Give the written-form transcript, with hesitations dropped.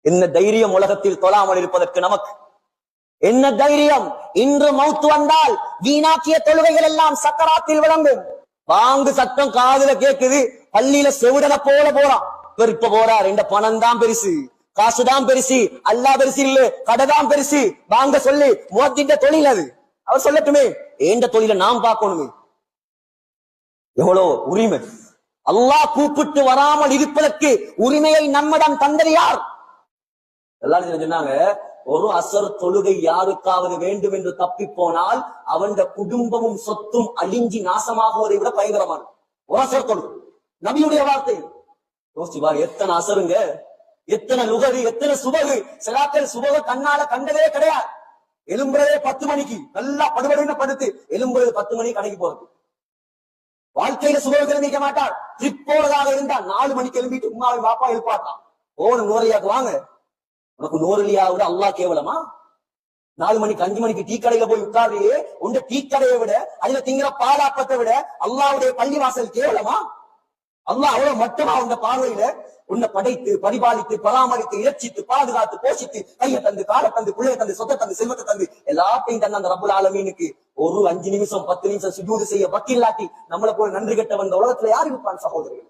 என்ன தைரியம் உலகத்தில் தொழாமல் இருப்பதற்கு நமக்கு? என்ன தைரியம்? இன்று மௌத்து வந்தால் வீணாக்கிய தொழுகைகள் எல்லாம் சக்கராத்தில் விளங்கும். வாங்கு சத்தம் காதுல கேக்குது, பள்ளியில செவிடன போல போறான். இப்ப போறார், இந்த பணம் தான் பெருசு, காசுதான் பெருசு, அல்லா பெருசு இல்ல, கடைதான் பெருசு. வாங்க சொல்லி முஅத்தின் தொழில் அது. அவர் சொல்லட்டுமே, ஏண்ட தொழில நாம் பார்க்கணுமே. எவ்வளவு உரிமை! அல்லாஹ் கூப்பிட்டு வராமல் இருப்பதற்கு உரிமையை நம்மிடம் தந்தது யார்? எல்லாரும் சொன்னாங்க, ஒரு அசர் தொழுகை யாருக்காவது வேண்டும் என்று தப்பி போனால் அவன் குடும்பமும் சொத்தும் அழிஞ்சி நாசமாகுவதை விட பயங்கரமான ஒரு அசர் தொழுகை. நபியுடைய வார்த்தை. யோசிச்சுவார், எத்தனை அசருங்க, எத்தனை லுகரு, எத்தனை சுபகு. சிலாக்கள் சுபக கண்ணால கண்டதே கிடையாது. எலும்புறதே 10 மணிக்கு, நல்லா படுபடுன்னு படுத்து எலும்புறது 10 மணிக்கு கடைக்கு போறது. வாழ்க்கையில சுபகம் நிக்க மாட்டார். ட்ரிப் போறதாக இருந்தா 4 மணிக்கு எழுப்பிட்டு உமாவின் பாப்பா எழுப்பாட்டான். ஓன நூறையாக்கு வாங்க, உனக்கு நூறுலியாவோட அல்லாஹ் கேவலமா? 4 மணிக்கு 5 மணிக்கு டீ கடையில போய் உட்கார்றியே, உண்ட டீ கடையை விட, அதுல திங்கிற பாலாப்பத்தை விட அல்லாஹ்வுடைய பள்ளிவாசல் கேவலமா? அல்லாஹ் அவ்வளவு மட்டுமா உங்க பார்வையில உன்னை படைத்து பரிபாலித்து பராமரித்து இறைச்சித்து பாதுகாத்து போஷித்து கையை தந்து காலை தந்து பிள்ளைய தந்து சொத்தை தந்து செல்வத்தை தந்து எல்லாத்தையும் தந்து அந்த ரப்புல் ஆலமீனுக்கு ஒரு 5 நிமிஷம் 10 நிமிஷம் சுஜூது செய்ய வக்கில்லாட்டி நம்மளை போல நன்றி கெட்ட வந்த உலகத்துல யார் இருப்பான் சகோதரர்கள்?